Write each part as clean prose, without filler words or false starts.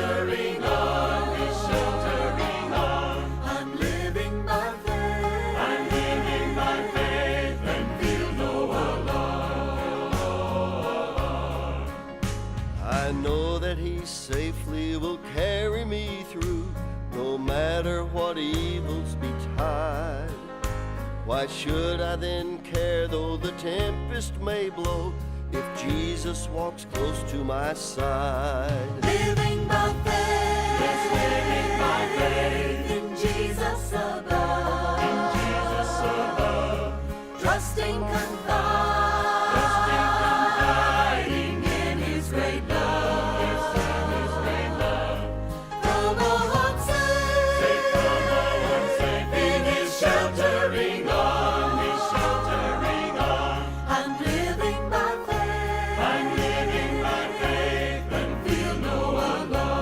sheltering arm, His sheltering arm. I'm living by faith. I'm living by faith and feel no alarm. I know that He safely will carry me through, no matter what evils betide. Why should I then care though the tempest may blow, if Jesus walks close to my side? Living by faith. Yes, living by faith in Jesus above. In Jesus above. Trusting, confiding in His great love. Yes, in His great love. From all unsafe. Safe from all unsafe. In His sheltering arm. His sheltering arm. I'm living by faith. I'm living by faith and feel no alarm.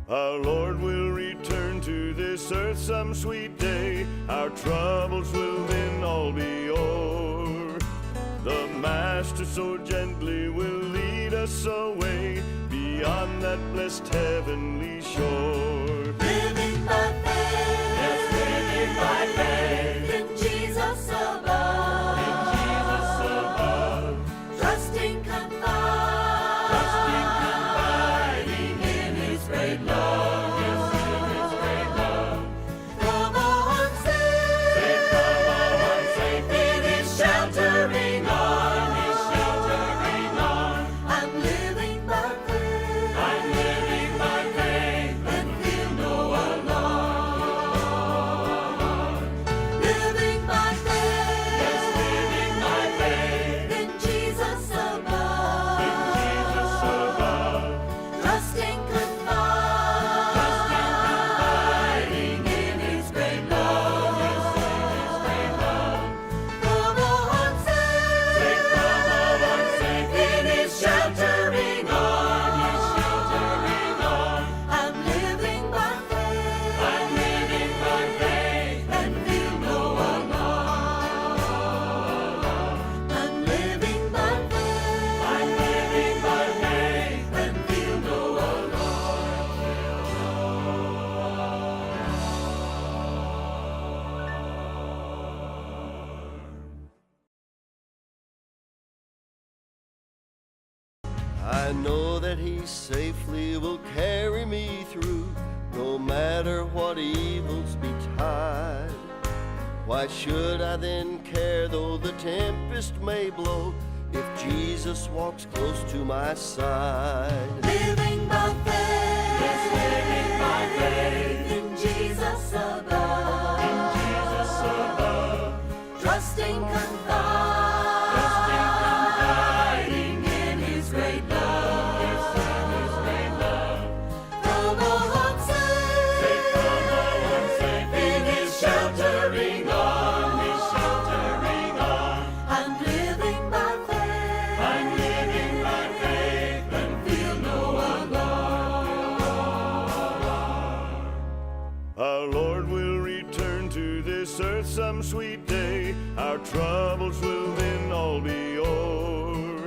Our Lord will return to this earth some sweet day. Our troubles will then all be o'er. The Master so gently will lead us away beyond that blessed heavenly shore. Living by faith. Yes, living by faith in Jesus above. In Jesus above. Trusting, confiding in His great love. Yes, in His great love. From all unsafe. Safe from all unsafe. In His sheltering arm. His sheltering arm. I'm living by faith. I'm living by faith and feel no alarm. Living by faith. Yes, living by faith in Jesus above. In Jesus above. Trusting, confiding in His great love. Yes, in His great love. From all unsafe. Safe from all unsafe. In His sheltering arm. His sheltering arm. I'm living by faith. I'm living by faith and feel no alarm. I'm living by faith. I'm living by faith and feel no I know that He safely will carry me through, no matter what evils betide. Why should I then care though the tempest may blow, if Jesus walks close to my side? Living by faith. Yes, living by faith in Jesus above. In Jesus above. Trusting, confiding in His great love. Yes, in His great love. From all unsafe. Safe from all unsafe. In His sheltering arm. His sheltering arm. I'm living by faith. I'm living by faith and feel no alarm. Our Lord will return to this earth some sweet day. Our troubles will then all be o'er.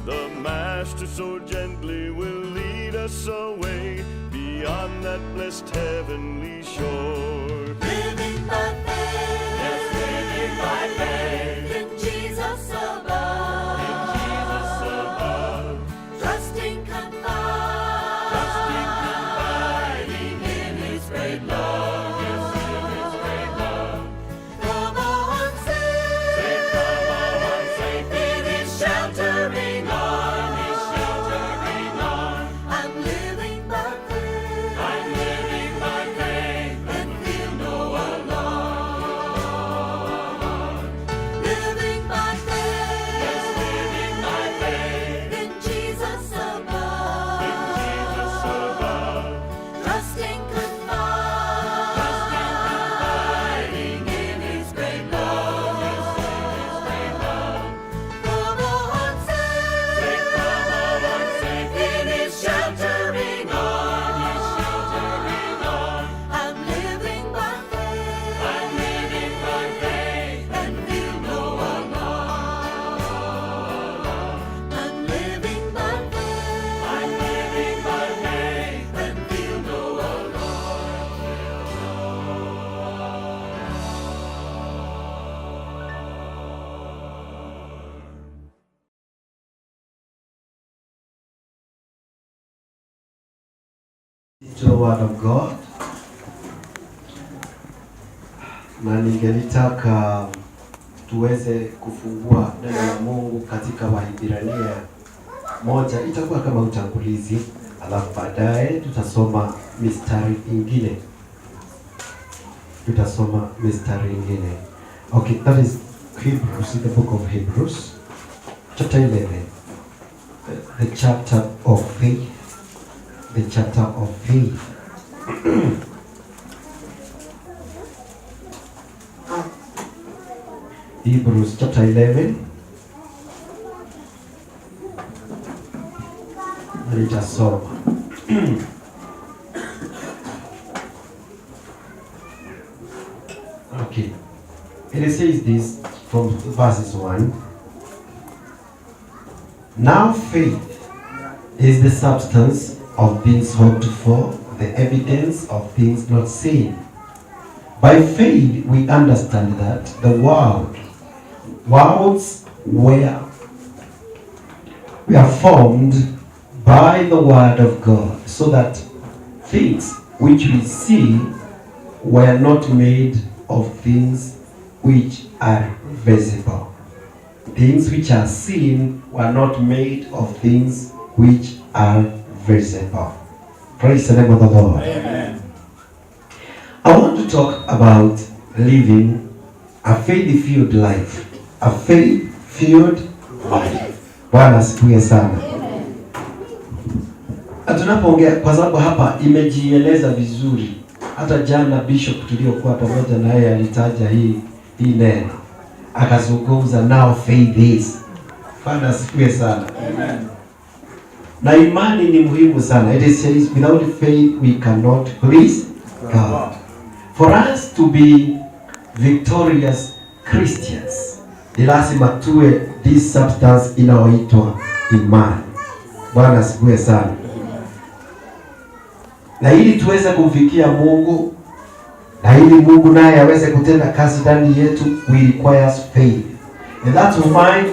The Master so gently will lead us away beyond that blessed heavenly shore. Living by faith. Yes, living by faith in Jesus above. In Jesus above. Trusting, confiding in His great love. Yes, in His great love. From all unsafe. Safe from all unsafe. In His sheltering arm. His sheltering arm. I'm living by faith. I'm living by faith and feel no alarm. To the word of God. Na ningelitaka tuweze kufungua neno la Mungu katika Waebrania 1. Itakuwa kama utangulizi, alafu baadaye tutasoma mistari ingine. Okay, that is Hebrews, in the book of Hebrews, chapter 11, the chapter of faith. The chapter of faith. Hebrews chapter 11. Read a psalm. Okay. And it says this from verses 1. Now faith is the substance of things hoped for, the evidence of things not seen. By faith we understand that the worlds were formed by the word of God, so that things which we see were not made of things which are visible. Things which are seen were not made of things which are visible. Praise the name of the Lord. Amen. I want to talk about living a faith-filled life. A faith-filled life. Bwana asifiwe sana. Tunapoongea, kwa sababu hapa imejieleza vizuri. Hata jana bishop tuliokuwa pamoja na yeye alitaja hii neno. Akazungumza now faith is. Bwana asifiwe sana. Amen. Na imani ni muhimu sana. It says without faith we cannot please God. For us to be victorious Christians, ni lazima tuwe this substance inayoitwa imani. Bwana asifiwe sana. Na ili tuweze kumfikia Mungu, na ili Mungu naye aweze kutenda kazi ndani yetu, we require faith. And that's why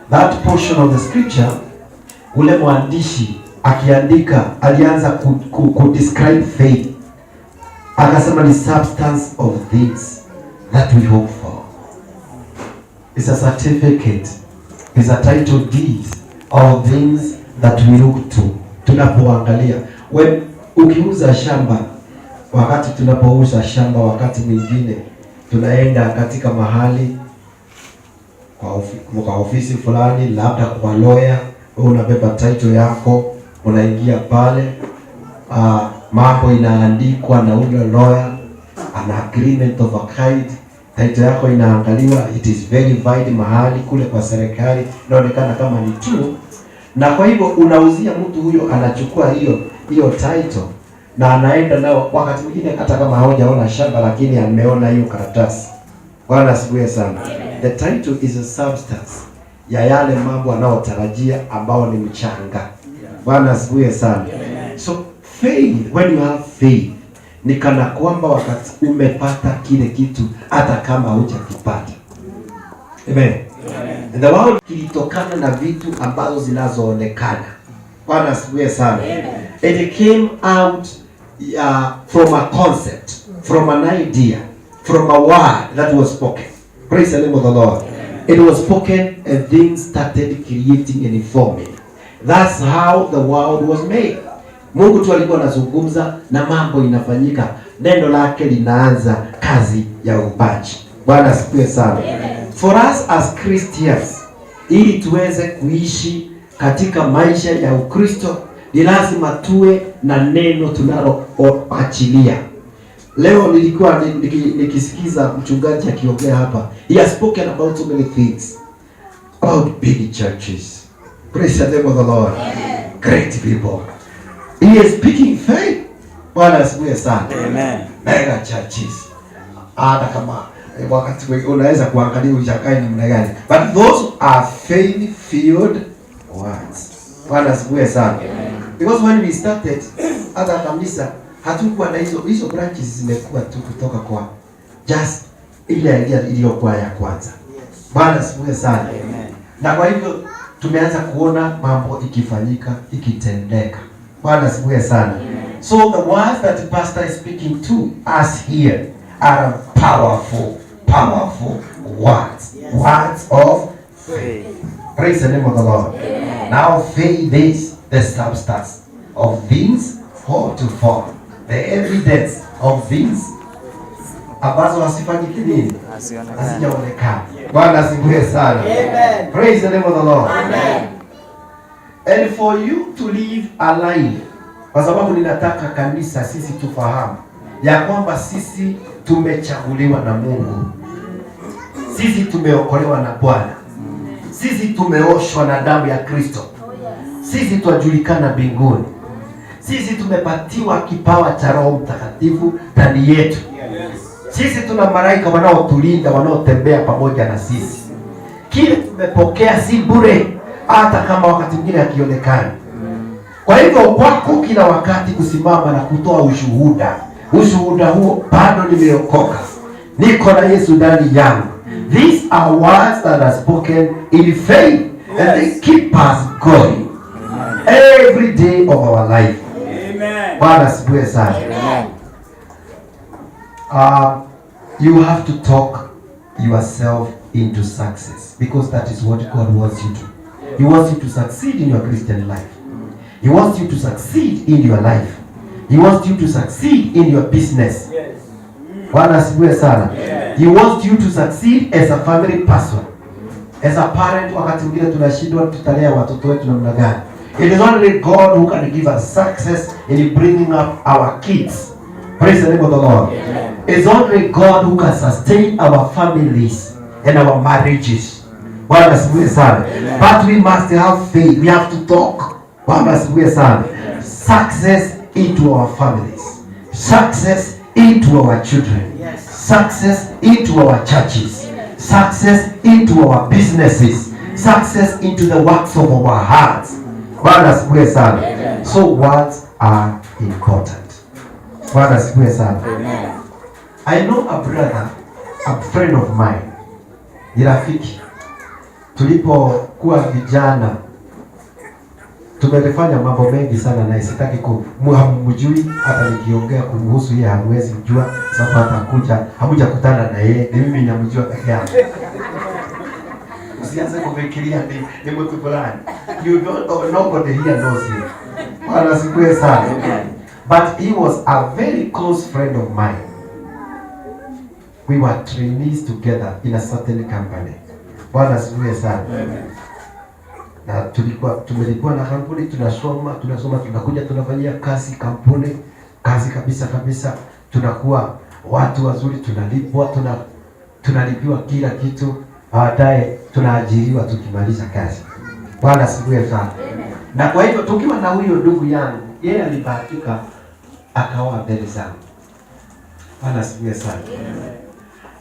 that portion of the scripture, ule mwandishi akiandika alianza ku describe faith. Akasema ni substance of things that we hope for. It's a certificate. It's a title deed of things that we look to. Tunapoangalia. Ukiuza shamba, wakati tunapouza shamba, wakati mwingine tunaenda katika mahali kwa ofisi fulani, labda kwa lawyer, unabeba title yako, unaingia pale, mambo inaandikwa na ule lawyer, an agreement of a kind, title yako inaangaliwa, it is verified mahali kule kwa serikali, inaonekana kama ni true, na kwa hivyo unauzia mtu huyo, anachukua hiyo title na anaenda nao, wakati mwingine hata kama hajaona shamba, lakini ameona hiyo karatasi. Bwana asifiwe sana. The title is a substance ya yale mambo anayotarajia ambao ni mchanga. Bwana asifiwe sana. So faith, when you have faith, ni kana kwamba wakati umepata kile kitu hata kama hujakipata. Amen. And the world kilitokana na vitu ambazo zinazoonekana. Bwana asifiwe sana. It came out from a concept, from an idea, from a word that was spoken. Praise the name of the Lord. It was spoken and things started creating and forming. That's how the world was made. Mungu tu alikuwa anazungumza na mambo inafanyika. Neno lake linaanza kazi ya uumbaji. Bwana asifiwe sana. For us as Christians, ili tuweze kuishi katika maisha ya Ukristo, ni lazima tuwe na neno tunaloachilia. Leo nilikuwa nikisikiza mchungaji akiongea hapa. He has spoken about so many things. About big churches. Praise the name of the Lord. Amen. Great people. He is speaking faith. Bwana asifiwe sana. Amen. Mega churches. Hata kama wakati unaweza kuangalia ujakai namna gani. But those are faith-filled words. Bwana asifiwe sana. Because when we started, hata kanisa hatukuwa na hizo branches zimekuwa tu kutoka kwa just ile idea iliyokuwa ya kwanza. Bwana asifiwe sana. Amen. Na kwa hivyo tumeanza kuona mambo ikifanyika, ikitendeka. Bwana asifiwe sana. Amen. So the words that the pastor is speaking to us here are powerful words. Words of faith. Praise the name of the Lord. Now faith is the substance of things hoped to form, the evidence of things ambazo hasifanyiki nini, hazijaonekana. Bwana asifiwe sana. Amen. Praise the name of the Lord. Amen. And for you to live alive, kwa sababu ninataka kanisa sisi tufahamu ya kwamba sisi tumechaguliwa na Mungu, sisi tumeokolewa na Bwana, sisi tumeoshwa na damu ya Kristo, sisi twajulikana mbinguni, sisi tumepatiwa kipawa cha Roho Mtakatifu ndani yetu. Sisi tuna malaika wanaotulinda, wanaotembea pamoja na sisi. Kile tumepokea si bure, hata kama wakati mwingine hakionekani. Kwa hivyo kwako kila wakati kusimama na kutoa ushuhuda. Ushuhuda huo, bado nimeokoka, niko na Yesu ndani yangu. These are words that are spoken in faith, and they keep us going every day of our life. Amen. Bwana asifiwe sana. You have to talk yourself into success, because that is what God wants you to. He wants you to succeed in your Christian life. He wants you to succeed in your life. He wants you to succeed in your business. Bwana asifiwe sana. He wants you to succeed as a family person. As a parent, wakati mwingine tunashindwa tutalea watoto wetu namna gani. It is only God who can give us success in bringing up our kids. Praise the name of the Lord. Amen. It's only God who can sustain our families and our marriages. Bwana asifiwe sana. But we must have faith. We have to talk. Bwana asifiwe sana. Success into our families. Success into our children. Success into our churches. Success into our businesses. Success into the works of our hearts. Bwana asifiwe sana. So words are important. Bwana asifiwe sana. I know a brother, a friend of mine, ni rafiki. Tulipokuwa vijana tumefanya mambo mengi sana na sitaki kumjui, hata nikiongea kumhusu yeye hamwezi kujua, sababu atakuja hamujakutana na yeye, ni mimi namjua peke yangu. Usianze kufikiria ni mtu fulani. You don't know, nobody here knows him. Bwana asifiwe sana. But he was a very close friend of mine. We were trainees together in a certain company. Bwana asifiwe sana. Na tumelikuwa na kampuni, tunasoma, tunakuja tunafanyia kazi kampuni, kazi kabisa. Tunakuwa watu wazuri, tunalipiwa kila kitu. Baadaye tunaajiriwa tukimaliza kazi. Bwana asifiwe sana. Na kwa hivyo tukiwa na huyo ndugu yangu, yeye alibahatika akaoa mbele zangu. Bwana asifiwe sana.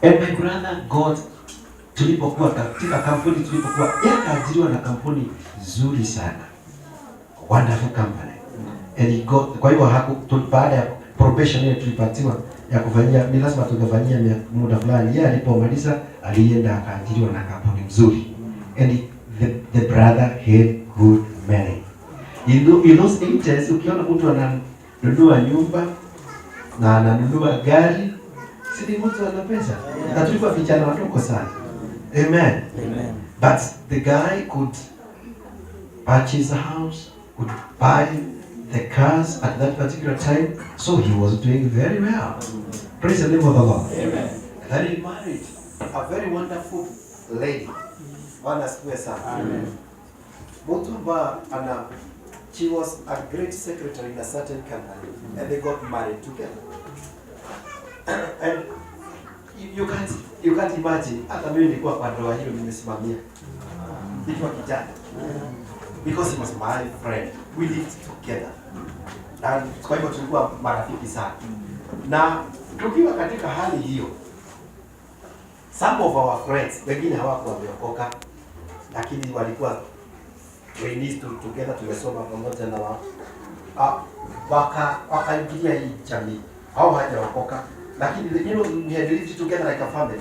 And my brother got, tulipokuwa katika kampuni, yeye akaajiriwa na kampuni nzuri sana, wonderful company. And he got, kwa hivyo baada ya probation ile tulipatiwa ya kufanyia, ni lazima tungefanyia muda fulani. Yeye alipomaliza alienda akaajiriwa na kampuni nzuri. And the brother had good money. In those ages, ukiona mtu ananunua nyumba na ananunua gari, si mtu ana pesa. Na tulikuwa vijana wadogo sana. Amen. But the guy could purchase a house, could buy the cars at that particular time, so he was doing very well. Praise the name of the Lord. Amen. And then he married a very wonderful lady. Bwana asifiwe sana. Amen. Mtu ambaye she was a great secretary in a certain company, and they got married together. And you can't imagine, hata mimi nilikuwa kwa ndoa hiyo nimesimamia. Nilikuwa kijana. Because he was my friend. We lived together. And kwa hivyo tulikuwa marafiki sana. Na tukiwa katika hali hiyo, some of our friends, wengine hawakuwa wameokoka, lakini walikuwa trainees together, tumesoma pamoja na wao. Wakaingilia hii jamii. Hao hawajaokoka, lakini we had lived together like a family.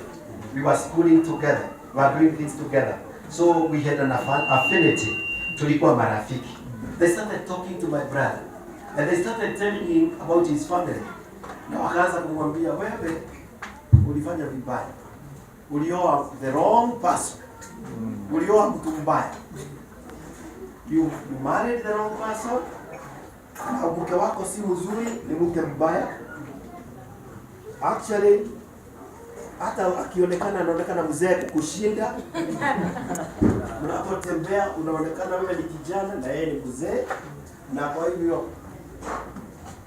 We were schooling together. We were doing things together. So we had an affinity. Tulikuwa marafiki. They started talking to my brother. And they started telling him about his family. Na wakaanza kumwambia, wewe ulifanya vibaya, ulioa the wrong person, ulioa mtu mbaya, you married the wrong person, na mke wako si mzuri, ni mke mbaya. Actually, hata akionekana anaonekana mzee kukushinda. Unapotembea unaonekana wewe ni kijana na yeye ni mzee, na kwa hivyo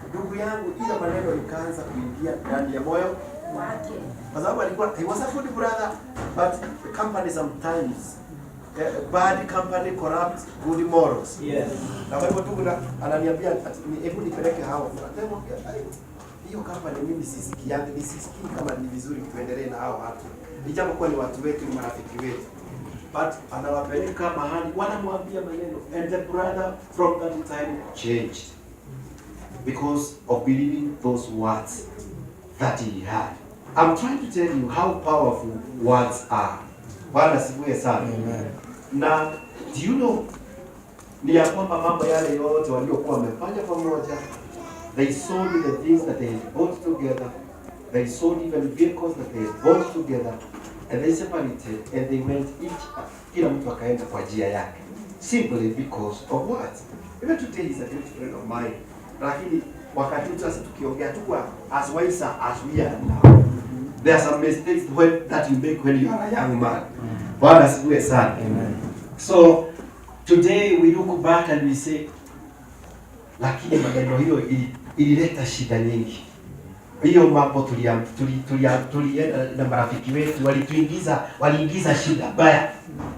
ndugu yangu, ile maneno ikaanza kuingia ndani ya moyo wake, kwa sababu alikuwa he was a good brother, but the company sometimes bad company corrupts good morals. Yes. Na kwa hivyo tu ananiambia hebu nipeleke hao. Hiyo company mimi sisikii kama ni vizuri tuendelee na hao watu. Ijapo kwa ni watu wetu, ni marafiki wetu. But anawapeleka mahali wanamwambia maneno, and the brother from that time changed because of believing those words that he had. I'm trying to tell you how powerful words are. Bwana sifiwe sana. Amen. Na do you know ni ya kwamba mambo yale yote waliokuwa wamefanya pamoja, they sold the things that they had bought together, they sold even vehicles that they had bought together, and they separated and they went kila mtu akaenda kwa njia yake, simply because of what? Even today is a great friend of mine. Lakini wakati sasa tukiongea tu kwa as wise as we are now, there are some mistakes that you make when you are a young man. Bwana asifiwe sana. Amen. So today we look back and we say, lakini maneno hiyo ilileta shida nyingi. Hiyo mambo tulienda na marafiki wetu waliingiza shida baya,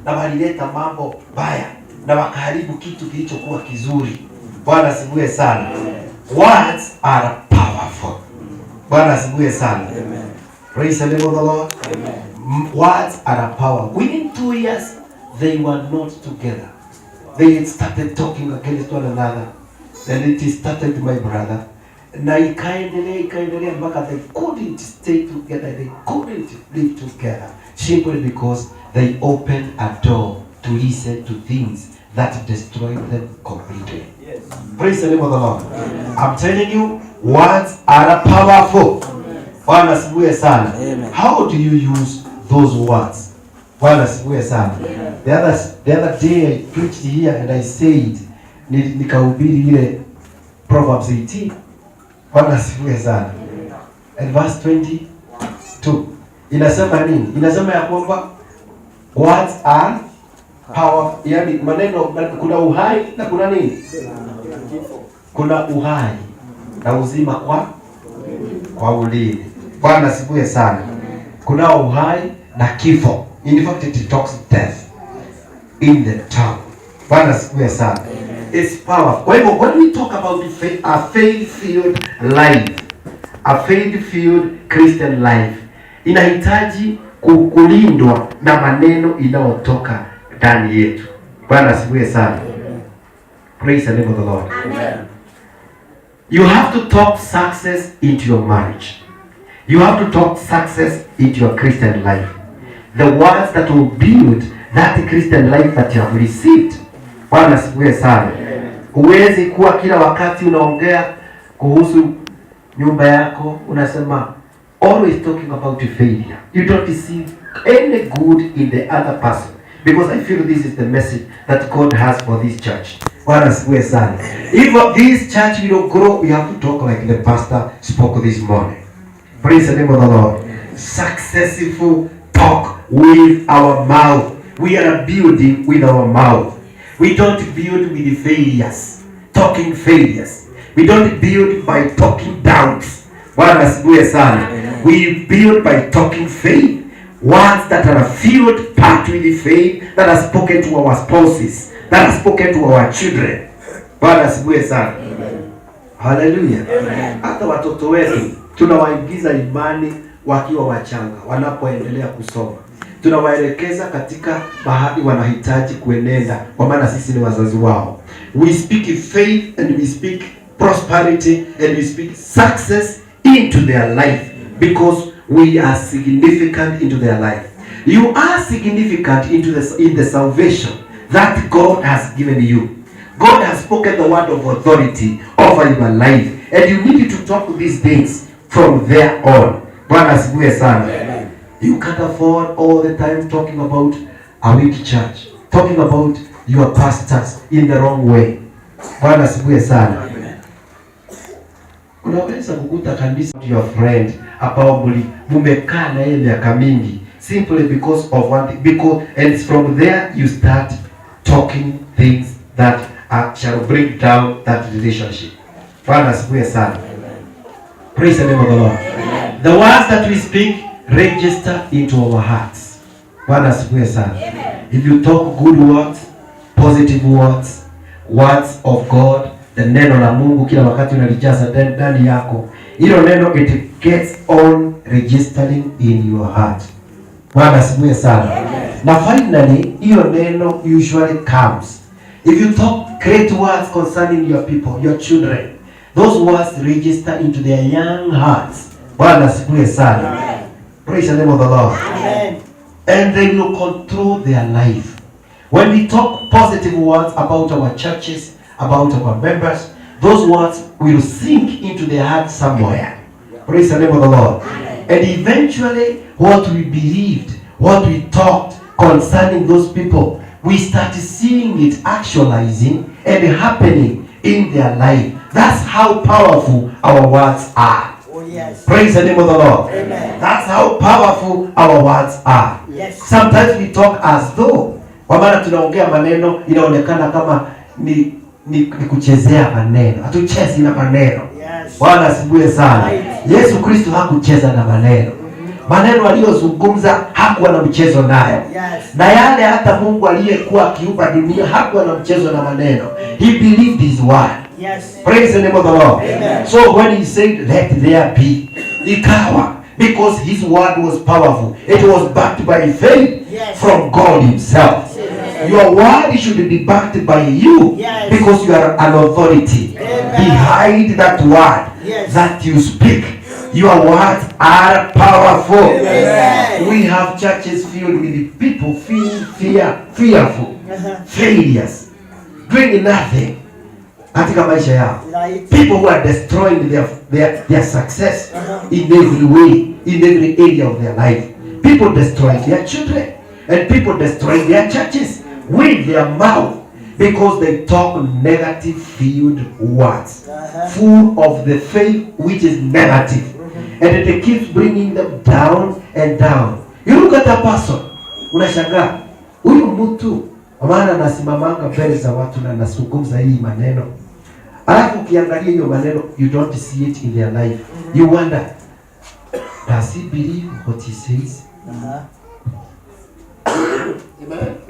na walileta mambo baya, na wakaharibu kitu kilichokuwa kizuri. Bwana asifiwe sana. Words are powerful. Bwana asifiwe sana. Amen. Praise the name of the Lord. Amen. Words are power. Within 2 years they were not together. They had started talking against one another. Then it started, my brother, na ikaendelea mpaka they couldn't stay together, they couldn't live together, simply because they opened a door to listen to things that destroyed them completely. Yes. Praise the name of the Lord. Amen. I'm telling you, words are powerful. Bwana asifiwe sana. How do you use those words? Bwana asifiwe sana. The other day I preached here and I said, nikahubiri ile Proverbs 18. Bwana asifiwe sana. And verse 22. Inasema nini? Inasema ya kwamba words are power, yani maneno, kuna uhai na kuna nini? Kuna uhai na uzima kwa ulimi. Bwana asifiwe sana. Kuna uhai na kifo. In fact it talks death in the tongue. Bwana asifiwe sana. It's powerful. Kwa hivyo when we talk about a faith-filled life, a faith-filled Christian life, inahitaji kulindwa na maneno inayotoka ndani yetu. Bwana asifiwe sana. Praise the name of the Lord. Amen. You have to talk success into your marriage. You have to talk success into your Christian life. The words that will build that Christian life that you have received. Bwana asifiwe sana. Huwezi kuwa kila wakati unaongea kuhusu nyumba yako, unasema always talking about failure. You don't see any good in the other person, because I feel this is the message that God has for this church. Bwana asifiwe sana. If this church will grow, we have to talk like the pastor spoke this morning. Praise the name of the Lord. Successful talk with our mouth. We are building with our mouth. We don't build with failures, talking failures. We don't build by talking doubts. Bwana asifiwe sana. We build by talking faith. Words that are filled part with faith, that are spoken to our spouses, that are spoken to our children. Bwana asifiwe sana. Hallelujah. Hata watoto wetu tunawaingiza imani wakiwa wachanga, wanapoendelea kusoma. Tunawaelekeza katika mahali wanahitaji kuenenda, kwa maana sisi ni wazazi wao. We speak faith and we speak prosperity and we speak success into their life, because we are significant into their life. You are significant in the salvation that God has given you. God has spoken the word of authority over your life, and you need to talk these things from there on. Bwana asifiwe sana. You can't afford all the time talking about a weak church, talking about your pastors in the wrong way. Bwana asifiwe sana. Unaweza kukuta kanisa your friend ambao mumekaa na yeye miaka mingi, simply because of one thing, because and from there you start talking things that shall bring down that relationship. Bwana asifiwe sana. Praise the name of the Lord. The words that we speak register into our hearts. Bwana asifiwe sana. If you talk good words, positive words, words of God, the neno la Mungu kila wakati unalijaza ndani yako, hilo neno it gets on registering in your heart. Bwana asifiwe sana. Na finally, hiyo neno usually comes. If you talk great words concerning your people, your children, those words register into their young hearts. Bwana asifiwe sana. Praise the name of the Lord. Amen. And they will control their life. When we talk positive words about our churches, about our members, those words will sink into their heart somewhere. Praise the name of the Lord. And eventually, what we believed, what we talked concerning those people, we start seeing it actualizing and happening in their life. That's how powerful our words are. Oh, yes. Praise the name of the Lord. Amen. That's how powerful our words are. Yes. Sometimes we talk as though, kwa maana tunaongea maneno inaonekana kama ni kuchezea maneno. Hatuchezi na maneno. Yes. Bwana asifiwe sana. Right. Yesu Kristo hakucheza na maneno. Maneno aliyozungumza hakuwa na mchezo nayo. Yes. Na yale hata Mungu aliyekuwa akiumba dunia hakuwa na mchezo na maneno. He believed his word. Yes. Praise the name of the Lord. Amen. So when he said, let there be, ikawa, because his word was powerful. It was backed by faith Yes. from God himself. Your word should be backed by you. Yes. Because you are an authority. Amen. Behind that word Yes. that you speak, your words are powerful. Amen. We have churches filled with people fearful, failures, doing nothing katika maisha yao. Right. People who are destroying their success in every way, in every area of their life. People destroy their children, and people destroy their churches with their mouth because they talk negative filled words, full of the faith which is negative, and it keeps bringing them down and down. You look at a person, unashangaa huyu mtu maana anasimamanga mbele za watu na anazungumza hii maneno, alafu ukiangalia hiyo maneno, you don't see it in their life. You wonder, does he believe what he says? Amen.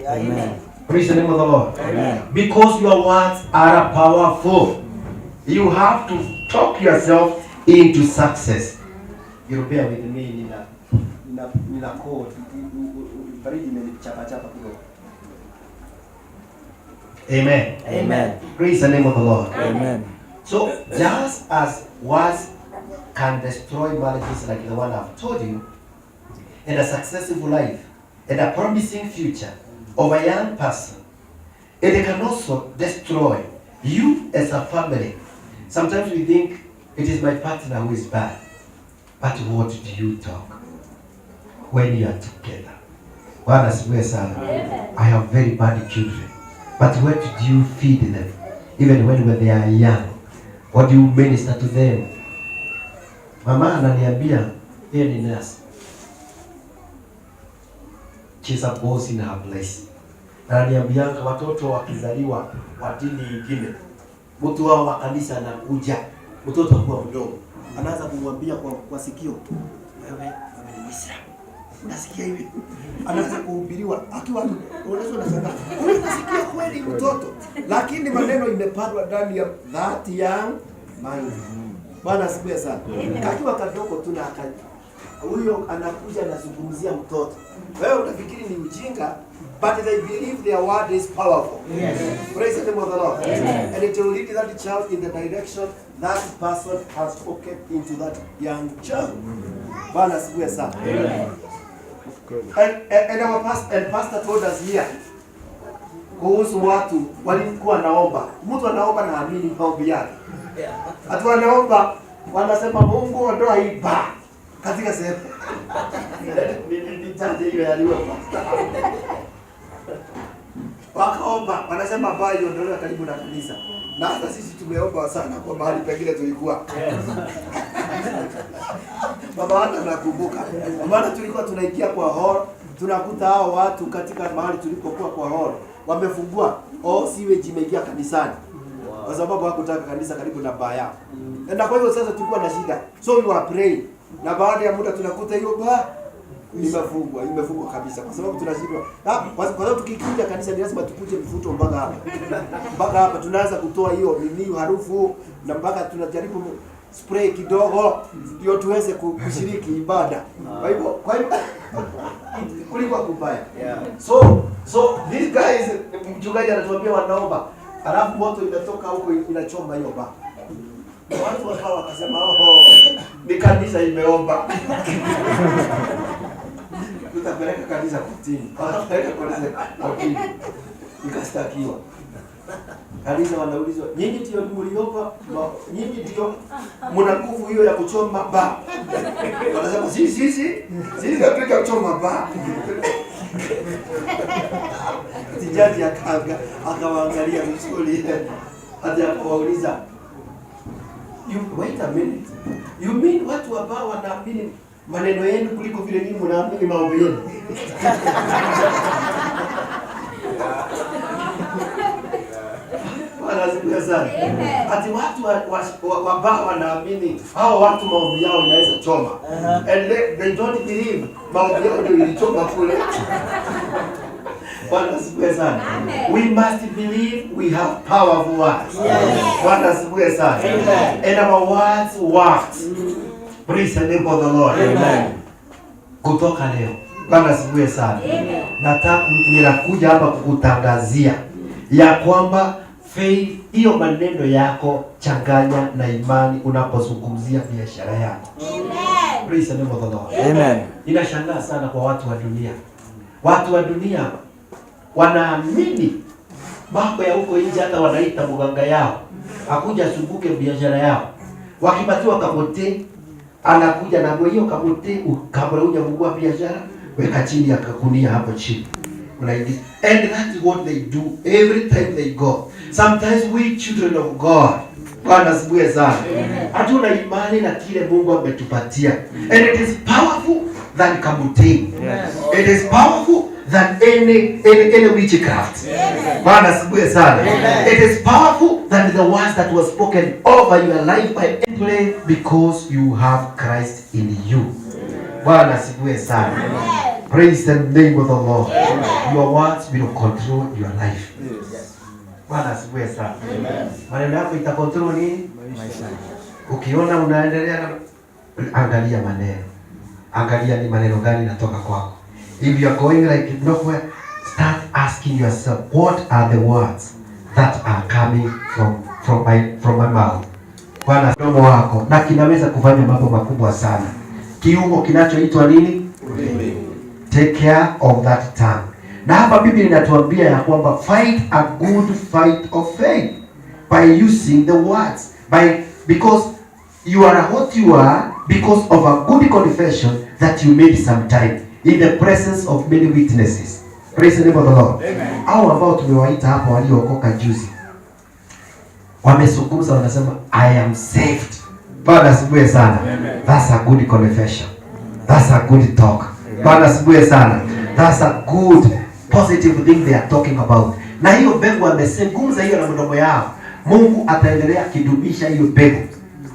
Amen. Praise the name of the Lord. Amen. Because your words are powerful. You have to talk yourself into success. You bear with me, nina code. Baridi imenichapa kidogo. Amen. Amen. Praise the name of the Lord. Amen. So just as words can destroy marriages like the one I've told you, and a successful life, and a promising future of a young person, it can also destroy you as a family. Sometimes we think it is my partner who is bad, but what do you talk when you are together? Bwana asifiwe sana. I have very bad children, but what do you feed them even when they are young? What do you minister to them? Mama ananiambia yeye ni nurse. She's a boss in her place. Na ananiambianga watoto wakizaliwa wa dini nyingine, mtu wao wa kanisa anakuja, mtoto akuwa mdogo, anaanza kumwambia kwa sikio, wewe ni Muislamu, unasikia hivi? Anaanza kuhubiriwa akiwa unaweza unasema, unasikia kweli mtoto, lakini maneno imepandwa ndani ya that young mind. Bwana asifiwe sana. Akiwa kadogo tu na huyo anakuja anazungumzia mtoto, wewe unafikiri ni ujinga, but they believe their word is powerful. Yes. Praise the name of the Lord. Amen. And it will lead that child in the direction that person has spoken into that young child. Bwana asifiwe sana. And our pastor told us here kuhusu watu walikuwa naomba. Mtu anaomba na amini maombi yake. Hatu wanaomba, wanasema Mungu ondoa hii ba katika sehemu. Nitaje hiyo yaliyo pastor. Wakaomba, wanasema ba iondolewe karibu na kanisa. Na hata sisi tumeomba sana kwa mahali pengine tulikuwa. Baba hata nakumbuka. Maana tulikuwa tunaingia kwa hall, tunakuta hao watu katika mahali tulipokuwa kwa hall wamefungua sewage imeingia kanisani. Kwa sababu hakutaka kanisa karibu na baa yao. Na kwa hiyo sasa tulikuwa na shida. So we were praying. Na baada ya muda tunakuta hiyo baa imefungwa kabisa kwa sababu tunashindwa. Kwa sababu tukikuja kanisa ni lazima tukuje mfuto mpaka hapa. Mpaka hapa tunaanza kutoa hiyo nini harufu na mpaka tunajaribu spray kidogo ndio tuweze kushiriki ibada. Kwa hivyo kulikuwa kubaya. So these guys mchungaji anatuambia wanaomba. Alafu moto inatoka huko inachoma hiyo baa. Watu wakawa wakasema ni kanisa imeomba. Tutapeleka kanisa kotini. Tutapeleka kanisa kotini. Ikastakiwa. Kanisa wanaulizwa, nyinyi ndio mliomba, nyinyi ndio mna nguvu hiyo ya kuchoma baa. Wanasema sisi hatuja kuchoma baa. Jaji akawaangalia vizuri hadi akawauliza, wait a minute. You mean watu ambao wanaamini maneno yenu kuliko vile nyinyi mnaamini maombi yenu? Wanazungumza sana. Ati watu ambao wanaamini hao watu maombi yao inaweza choma. And they don't believe maombi yao ndio ilichoma kule. Bwana asifiwe sana. We must believe we have powerful words. Bwana asifiwe sana. And our words work. Praise the name of the Lord. Amen. Kutoka leo. Bwana asifiwe sana. Nataka ninakuja hapa kukutangazia ya kwamba faith, hiyo maneno yako changanya na imani unapozungumzia biashara yako. Amen. Praise the name of the Lord. Amen. Ninashangaa sana kwa watu wa dunia. Watu wa dunia wanaamini mambo ya huko nje, hata wanaita mganga yao akuja asumbuke biashara yao. Wakipatiwa kamote, anakuja na hiyo kamote, kabla hujafungua biashara weka chini ya kakunia hapo chini. And that is what they do every time they go. Sometimes we children of God, Bwana asifiwe sana, hatuna imani na kile Mungu ametupatia. And it is powerful than kamote. It is powerful than any witchcraft. Bwana asifiwe sana. It is powerful than the words that was spoken over your life by any, because you have Christ in you. Bwana asifiwe sana. Praise the name of the Lord. Your words will control your life. Bwana asifiwe sana. Maneno yako itakontrol nini? Maisha. Ukiona unaendelea na angalia maneno. Angalia ni maneno gani natoka kwako. If you are going like nowhere, start asking yourself, what are the words that are coming from my mouth? Bwana, mdomo wako na kinaweza kufanya mambo makubwa sana. Kiungo kinachoitwa nini? Take care of that tongue. Na hapa Biblia inatuambia ya kwamba fight a good fight of faith by using the words, because you are what you are because of a good confession that you made sometime in the presence of many witnesses. Praise the name of the Lord. Amen. Hao ambao tumewaita hapa waliookoka juzi wamezungumza, wanasema I am saved. Bwana asifiwe sana. Amen. That's a good confession. That's a good talk. Bwana asifiwe sana. That's a good positive thing they are talking about. Na hiyo mbegu wamezungumza hiyo na mdomo yao, Mungu ataendelea kidumisha hiyo mbegu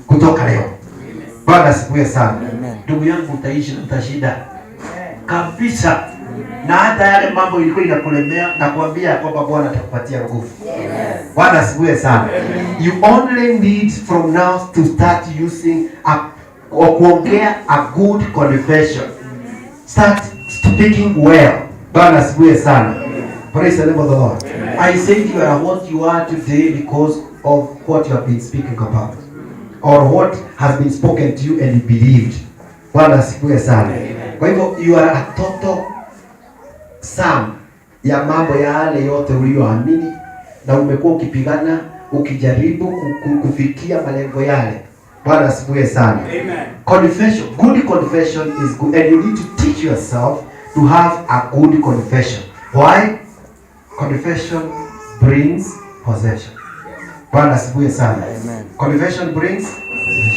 kutoka leo. Bwana asifiwe sana. Ndugu yangu, utaishi utashinda kabisa. Na hata yale mambo ilikuwa inakulemea na kuambia kwamba Bwana atakupatia nguvu. Bwana asifiwe sana. You only need from now to start using kuongea a good confession. Start speaking well. Bwana asifiwe sana. Praise the name of the Lord. I said you are what you are today because of what you have been speaking about, or what has been spoken to you and you believed. Bwana asifiwe sana. Kwa hivyo you are a total sum ya mambo yale yote uliyoamini na umekuwa ukipigana ukijaribu kufikia malengo yale. Bwana asifiwe sana. Amen. Confession, good confession is good, and you need to teach yourself to have a good confession. Why? Confession brings possession. Bwana asifiwe sana. Amen. Confession brings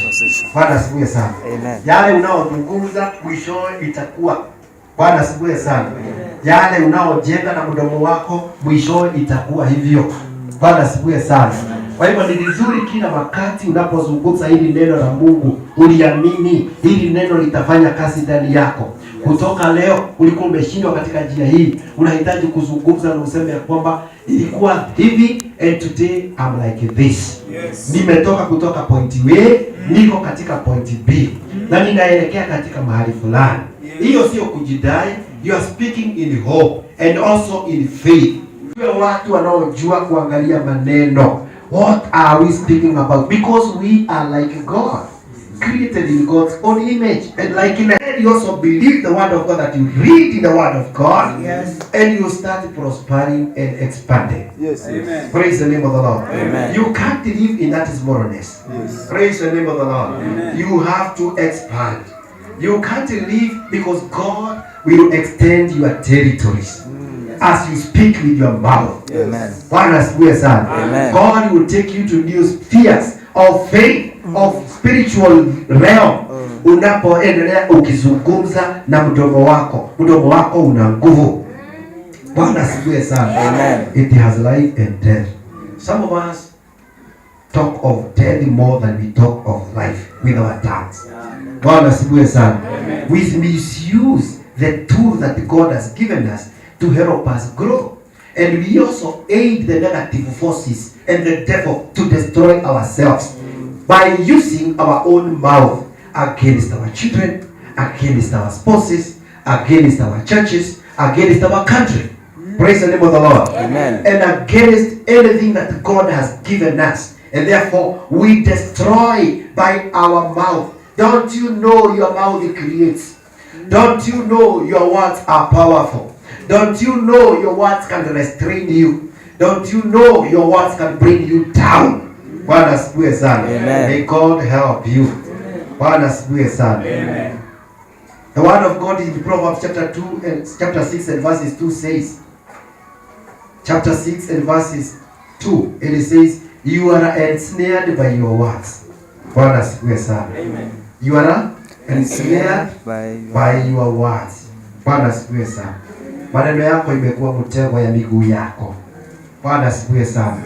Possession. Bwana asifiwe sana. Amen. Yale unaozungumza mwisho itakuwa. Bwana asifiwe sana. Yale unaojenga na mdomo wako mwisho itakuwa hivyo. Bwana asifiwe sana. Kwa hivyo ni vizuri kila wakati unapozungumza hili neno la Mungu uliamini hili neno litafanya kazi ndani yako. Kutoka leo ulikuwa umeshindwa katika njia hii, unahitaji kuzungumza na useme ya kwamba ilikuwa hivi and today I'm like this. Yes. Nimetoka kutoka point A, niko katika point B na ninaelekea katika mahali fulani. Hiyo sio kujidai, you are speaking in hope and also in faith. Watu wanaojua kuangalia maneno. What are we speaking about? Because we are like God, created in God's own image. And like in the head, you also believe the word of God, that you read in the word of God, Yes. and you start prospering and expanding. Yes. Amen. Praise the name of the Lord. Amen. You can't live in that smallness. Yes. Praise the name of the Lord. Amen. You have to expand. You can't live because God will extend your territories as you speak with your mouth. Amen. Bwana asifiwe sana. Amen. God will take you to new spheres of faith, of spiritual realm. Unapoendelea ukizungumza na mdomo wako una nguvu. Bwana asifiwe sana. Amen. It has life and death. Some of us talk of death more than we talk of life with our tongues. Bwana asifiwe sana. We misuse the tool that God has given us to help us grow. And we also aid the negative forces and the devil to destroy ourselves by using our own mouth against our children, against our spouses, against our churches, against our country. Praise the name of the Lord. Amen. And against anything that God has given us. And therefore we destroy by our mouth. Don't you know your mouth creates? Don't you know your words are powerful? Don't you know your words can restrain you? Don't you know your words can bring you down? Bwana asifiwe sana. Amen. May God help you. Bwana asifiwe sana. Amen. The word of God in Proverbs chapter 2 and chapter 6 and verses 2 says, chapter 6 and verses 2, it says, you are ensnared by your words. Bwana asifiwe sana. Amen. You are ensnared by your words. Bwana asifiwe sana. Maneno yako imekuwa mtego ya miguu yako. Bwana asifiwe sana.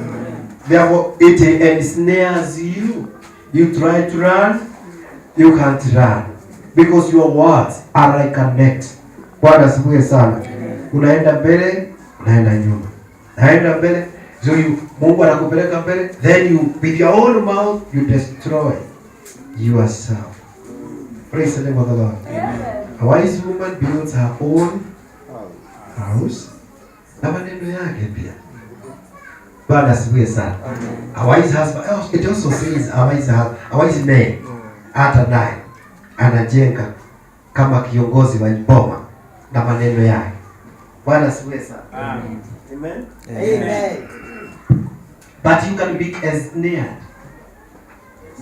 Therefore it ensnares you. You try to run, you can't run because your words are like a net. Bwana asifiwe sana. Unaenda mbele, unaenda nyuma. Unaenda mbele, so Mungu anakupeleka mbele, then you with your own mouth you destroy yourself. Praise the name of the Lord. A wise woman builds her own house na maneno yake pia. Bwana asifiwe sana. A wise husband, it also says a wise man hata naye anajenga kama kiongozi wa boma na maneno yake. Bwana asifiwe sana. Amen. Amen. Amen. But you can be ensnared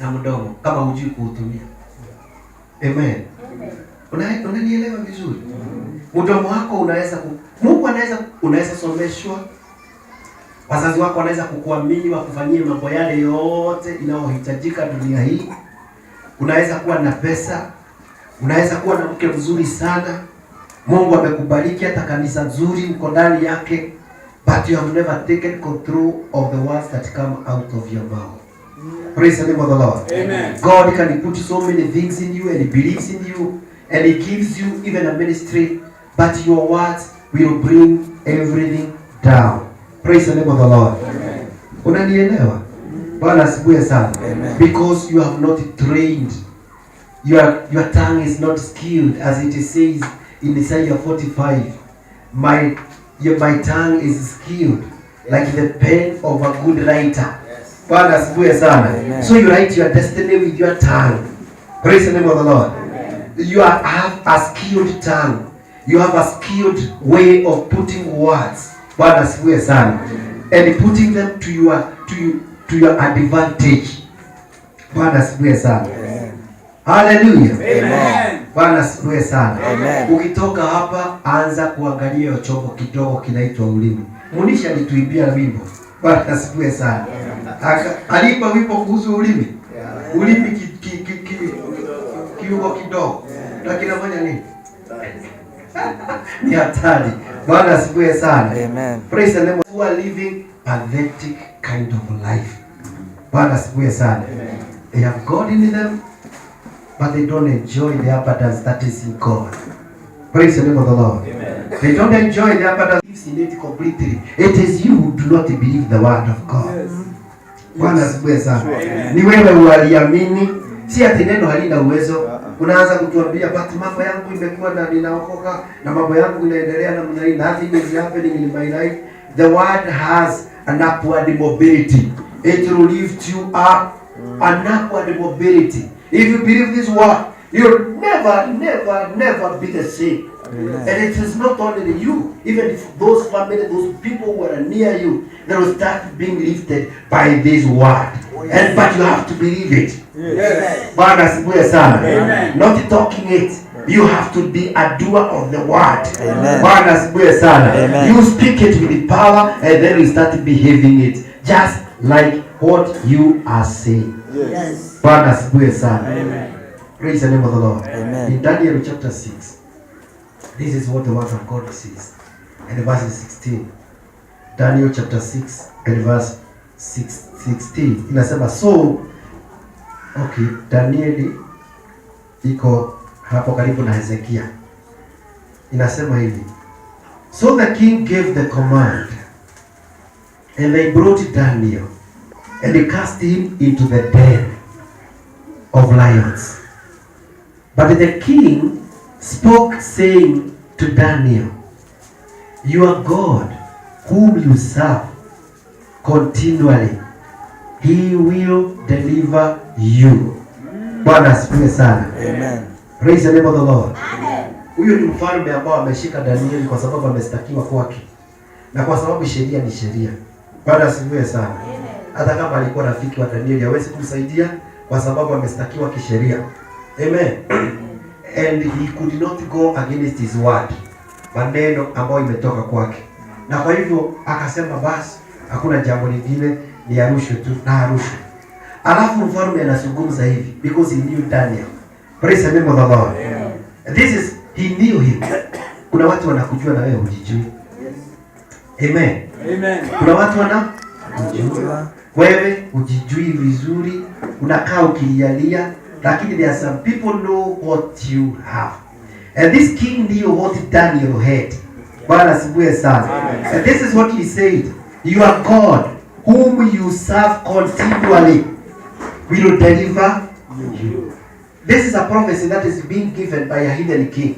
na mdomo kama hujui kuutumia. Amen. Unanielewa vizuri? Mdomo wako unaweza someshwa. Wazazi wako wanaweza kukuamini wakufanyie mambo yale yote inayohitajika dunia hii. Unaweza kuwa na pesa, unaweza kuwa na mke mzuri sana. Mungu amekubariki hata kanisa nzuri mko ndani yake, but you have never taken control of the words that come out of your mouth. Praise the name of the Lord. Amen. God can put so many things in you and He believes in you and He gives you even a ministry, but your words will bring everything down. Praise the name of the Lord. Amen. Unanielewa? Bwana asifiwe sana. Amen. Because you have not trained. Your tongue is not skilled, as it says in Isaiah 45. My tongue is skilled like the pen of a good writer. Bwana asifiwe sana. Amen. So you write your destiny with your tongue. Praise the name of the Lord. You have a skilled tongue. You have a skilled way of putting words. Bwana asifiwe sana. And putting them to to your advantage. Bwana asifiwe sana. Hallelujah. Amen. Bwana asifiwe sana. Amen. Ukitoka hapa anza kuangalia hiyo chombo kidogo kinaitwa ulimi. Munisha alituibia wimbo. Bwana asifiwe sana. Alipa wimbo kuhusu ulimi. Ulimi kiungo kidogo. Na kinafanya nini? Ni hatari. Bwana asifiwe sana. Amen. Praise the name. Who are living pathetic kind of life. Bwana asifiwe sana. They have God in them, but they don't enjoy the abundance that is in God. Praise the name of the Lord. Amen. They don't enjoy the abundance in it completely. It is you who do not believe the word of God. Yes. Bwana asifiwe sana. Ni wewe ualiamini, si ati neno halina uwezo. Unaanza kutuambia but mambo yangu imekuwa na ninaokoka na mambo yangu inaendelea na mnai, nothing is happening in my life. The word has an upward mobility. It will lift you up, an upward mobility. If you believe this word, you'll never be the same. Amen. And it is not only you, even if those family, those people who are near you, they will start being lifted by this word. And but you have to believe it. Yes. Bwana asifiwe sana. Not talking it. You have to be a doer of the word. Bwana asifiwe sana. You speak it with the power and then you start behaving it just like what you are saying. Yes. Bwana asifiwe sana. Amen. Praise the name of the Lord. Amen. In Daniel chapter 6, this is what the word of God says. And verse 16. Daniel chapter 6 and verse 16. Inasema so, okay, Danieli iko hapo karibu na Hezekia. Inasema hivi. So the king gave the command, and they brought Daniel, and they cast him into the den of lions. But the king spoke, saying to Daniel, your God, whom you serve continually, he will deliver you. Bwana asifiwe sana. Amen. Praise the name of the Lord. Amen. Huyo ni mfalme ambao ameshika Danieli kwa sababu amestakiwa kwake. Na kwa sababu sheria ni sheria. Bwana asifiwe sana. Amen. Hata kama alikuwa rafiki wa Danieli hawezi kumsaidia kwa sababu amestakiwa kisheria. Amen. And he could not go against his word. Maneno ambayo imetoka kwake. Na kwa hivyo akasema basi hakuna jambo lingine, ni arushwe tu na arushwe. Alafu mfalme anazungumza hivi because he knew Daniel. Praise the name of the Lord. Yeah. This is, he knew him. Kuna watu wanakujua na wewe hujijui. Amen. Amen. Kuna watu wanakujua wewe hujijui vizuri, unakaa ukilialia, lakini there are some people know what you have. And this king knew what Daniel had. Bwana asifiwe sana. And this is what he said. Your God, whom you serve continually, will deliver you. This is a prophecy that is being given by a heathen king.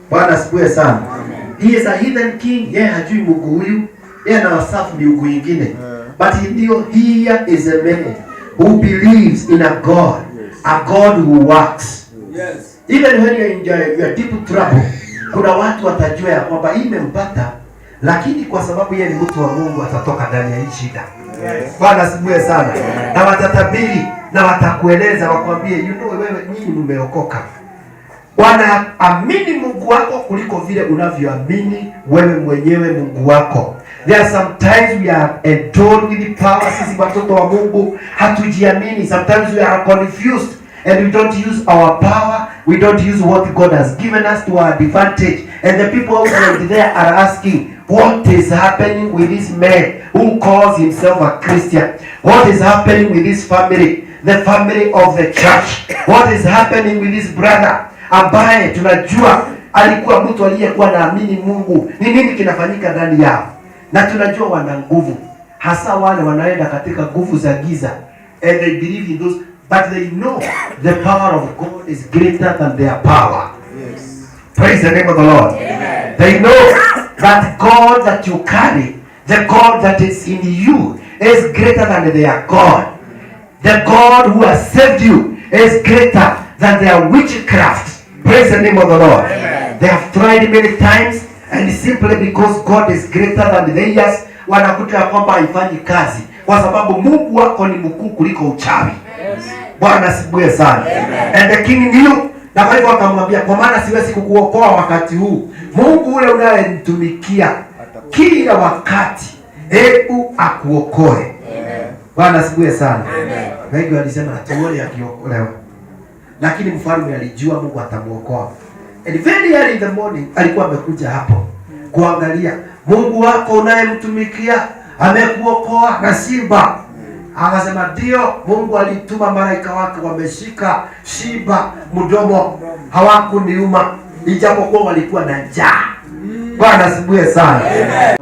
Bwana asifiwe sana. He is a heathen king. Yeye hajui Mungu huyu. Yeye anawasafu miungu ingine. But he knew here is a man who believes in a God who works. Yes. Even when you are deep trouble, kuna watu watajua ya kwamba hii imempata, lakini kwa sababu yeye ni mtu wa Mungu atatoka ndani ya hii shida. Yes. Bwana asifiwe sana. Na watatabiri na watakueleza wakwambie, you know, wewe nyinyi mmeokoka. Bwana, amini Mungu wako kuliko vile unavyoamini wewe mwenyewe Mungu wako. There are sometimes we are endowed with the power. Sisi watoto wa Mungu hatujiamini. Sometimes we are confused and we don't use our power. We don't use what God has given us to our advantage. And the people out there are asking, what is happening with this man who calls himself a Christian? What is happening with this family? The family of the church. What is happening with this brother ambaye tunajua alikuwa mtu aliyekuwa naamini Mungu? Ni nini kinafanyika ndani yao? Na tunajua wana nguvu, hasa wale wanaenda katika nguvu za giza, and they believe in those, but they know the power of God is greater than their power. Yes. Praise the name of the Lord. Amen. They know that God that you carry, the God that is in you, is greater than their God. The God who has saved you is greater than their witchcraft. Praise the name of the Lord. Amen. They have tried many times, and simply because God is greater than theirs, wanakuta kwamba haifanyi kazi. kwa sababu Mungu wako ni mkuu kuliko uchawi. Bwana asifiwe sana. And the king knew, na kwa hivyo akamwambia, kwa maana siwezi kukuokoa wakati huu. Mungu ule unayemtumikia kila wakati, hebu akuokoe. Bwana asifiwe sana. Wengi walisema tuone akiokolewa, lakini mfalme alijua Mungu atamuokoa. And very early in the morning alikuwa amekuja hapo kuangalia Mungu wako unayemtumikia amekuokoa na simba. Akasema ndio, Mungu alituma malaika wake, wameshika simba mdomo, hawakuniuma ijapokuwa walikuwa na njaa. Bwana asifiwe sana.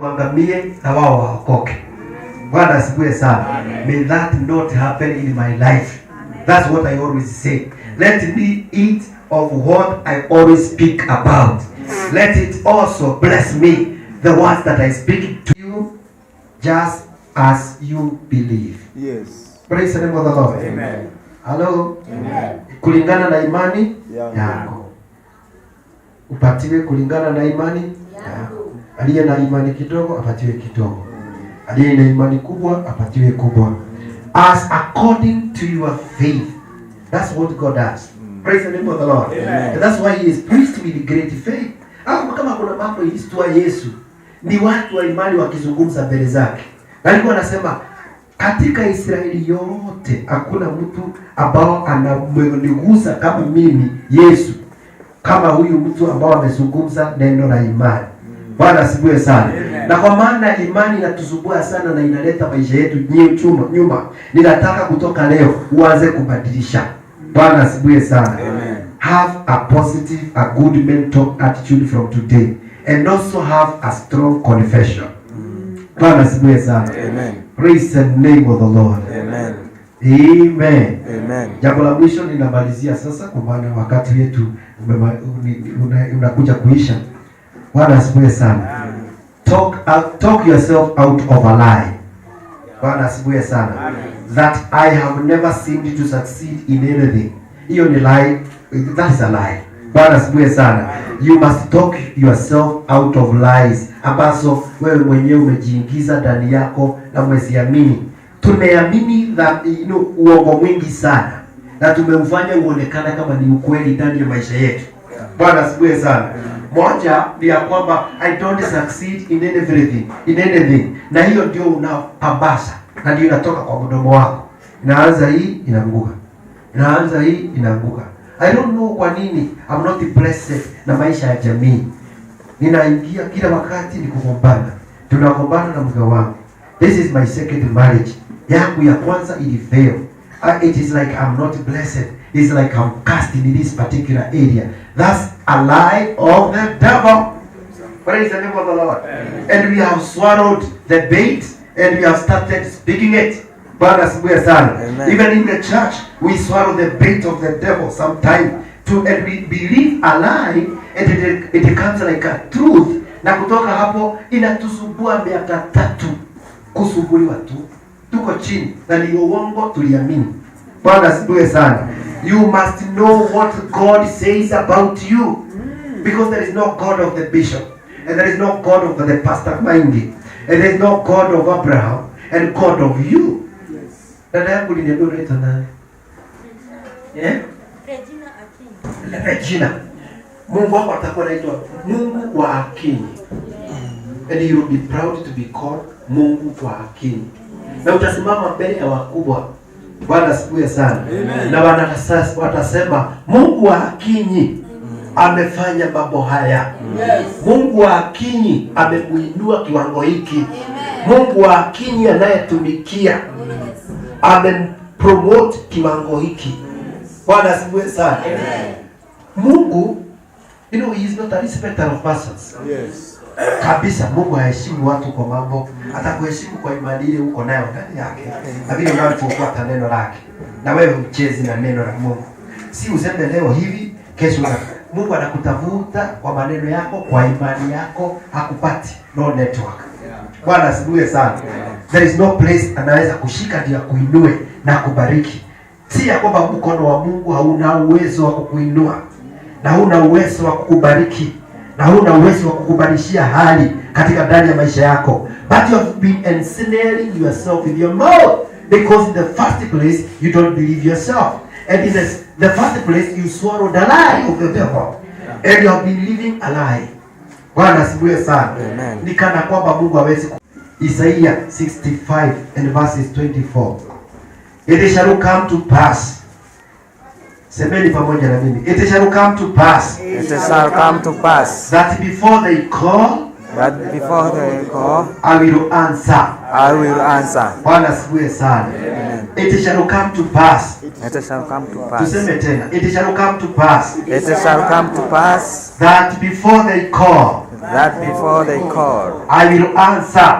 Wangamie na wao waokoke. Bwana asifiwe sana. May that not happen in my life. That's what I always say. Let me eat of what I always speak about. Let it also bless me, the words that I speak to you, just as you believe. Yes. Praise the name of the Lord. Amen. Hello. Amen. Kulingana na imani Yangu. yako. Upatiwe kulingana na imani yako. Aliye na imani kidogo apatiwe kidogo. Aliye na imani kubwa apatiwe kubwa. As according to your faith. That's what God does. Praise the name of the Lord. Amen. And that's why he is pleased with great faith. Kama kuna mambo ilistua Yesu, ni watu wa imani wakizungumza mbele zake. Na alikuwa anasema katika Israeli yote hakuna mtu ambao anamgusa kama mimi Yesu, kama huyu mtu ambao amezungumza neno la imani. Bwana asifiwe sana. Na kwa maana imani inatusumbua sana na inaleta maisha yetu nyuma. Ninataka kutoka leo uanze kubadilisha. Bwana asifiwe sana. Amen. Have a positive, a good mental attitude from today, and also have a strong confession. Bwana asifiwe sana. Amen. Praise the name of the Lord. Amen. Amen. Amen. Jambo la mwisho ninamalizia sasa, kwa maana wakati wetu unakuja kuisha. Bwana asifiwe sana. Talk yourself out of a lie. Bwana asifiwe sana. That I have never seemed to succeed in anything. Hiyo ni lie. That is a lie. Bwana asifiwe sana. You must talk yourself out of lies ambazo wewe mwenyewe umejiingiza ndani yako na umeziamini. Tumeamini uongo mwingi sana na tumeufanya uonekana kama ni ukweli ndani ya maisha yetu. Bwana asifiwe sana. Moja ni ya kwamba I don't succeed in anything. Na hiyo ndio unapambasa na ndio inatoka kwa mdomo wako. Inaanza hii inaanguka. Inaanza hii inaanguka. I don't know kwa nini I'm not blessed na maisha ya jamii. Ninaingia kila wakati ni kugombana. Tunagombana na mke wangu. This is my second marriage. Yangu ya kwanza ilifail. It is like I'm not blessed. It's like I'm cast in this particular area. That's a lie of the devil. Praise the name of the Lord. And we have swallowed the bait and we have started speaking it. Bwana asifiwe sana. Even in the church, we swallow the bait of the devil sometimes and we believe a lie and it becomes like a truth. Na kutoka hapo inatusumbua miaka 3 kusumbuliwa tu. Tuko chini na ni uongo tuliamini. Bwana asifiwe sana. You must know what God says about you. Because there is no God of the bishop. And there is no God of the pastor Maingi. And there is no God of Abraham. And God of you. Dada yangu liniambia unaitwa nani? Regina Akinyi. Regina. Mungu wako atakuwa anaitwa Mungu wa Akinyi. And you will be proud to be called Mungu wa Akinyi. Na utasimama mbele ya wakubwa. Bwana asifiwe sana. Na watasema Mungu wa Akinyi amefanya mambo haya. Mungu wa Akinyi amemuinua kiwango hiki. Mungu wa Akinyi anayetumikia amempromote kiwango hiki. Bwana asifiwe sana. Mungu, he is not a respecter of persons. Yes. Kabisa, Mungu haheshimu watu kwa mambo, atakuheshimu kwa imani ile uko nayo ndani yake. Na vile unavyofuata neno lake. Na wewe ucheze na neno la Mungu. Si useme leo hivi, kesho Mungu anakutafuta kwa maneno yako, kwa imani yako, hakupati. No network. Bwana asifiwe sana. There is no place anaweza kushika ndio kuinue na kubariki. Si ya kwamba mkono wa Mungu hauna uwezo wa kukuinua na huna uwezo wa kukubariki na huna uwezo wa kukubalishia hali katika ndani ya maisha yako. But you have been ensnaring yourself with your mouth. Because in the first place, you don't believe yourself. And in the first place, you swallowed the lie of the devil. And you have been living a lie. Bwana asifiwe sana. Ni kana kwamba Mungu hawezi. Isaiah 65 and verses 24. It shall come to pass. Semeni pamoja na mimi. It shall come to pass. It shall come to pass That before they call, I will answer. I will answer. Bwana asifiwe sana. It shall come to pass. It shall come to pass. Tuseme tena. It shall come to pass. It shall come to pass That before they call, I will answer.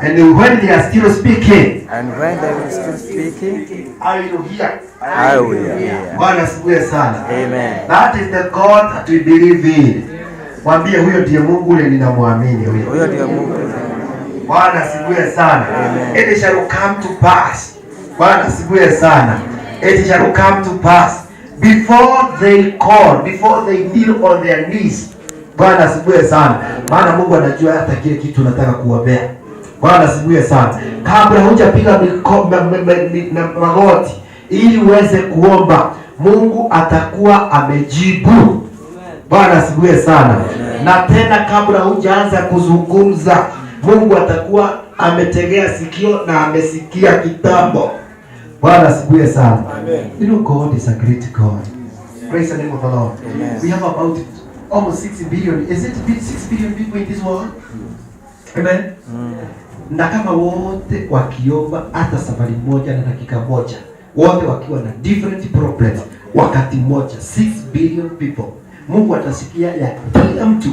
And when they are still speaking, And when they will still speaking, I will hear. I will hear. Bwana asifiwe sana. Amen. That is the God that we believe in. Mwambie huyo ndiye Mungu ule ninamwamini huyo. Huyo ndiye Mungu. Bwana asifiwe sana. Amen. It shall come to pass. Bwana asifiwe sana. It shall come to pass before they call, before they kneel on their knees. Bwana asifiwe sana. Maana Mungu anajua hata kile kitu unataka kuombea. Bwana asifiwe sana. Kabla hujapiga magoti ili uweze kuomba, Mungu atakuwa amejibu. Bwana asifiwe sana. Na tena kabla hujaanza kuzungumza, Mungu atakuwa ametegea sikio na amesikia kitambo. Bwana asifiwe sana. You know God is a great God. Praise the name of the Lord. Amen. We have about almost 6 billion. Is it 6 billion people in this world? Amen. Na kama wote wakiomba hata safari moja na dakika moja, wote wakiwa na different problems wakati mmoja, 6 billion people, Mungu atasikia ya kila mtu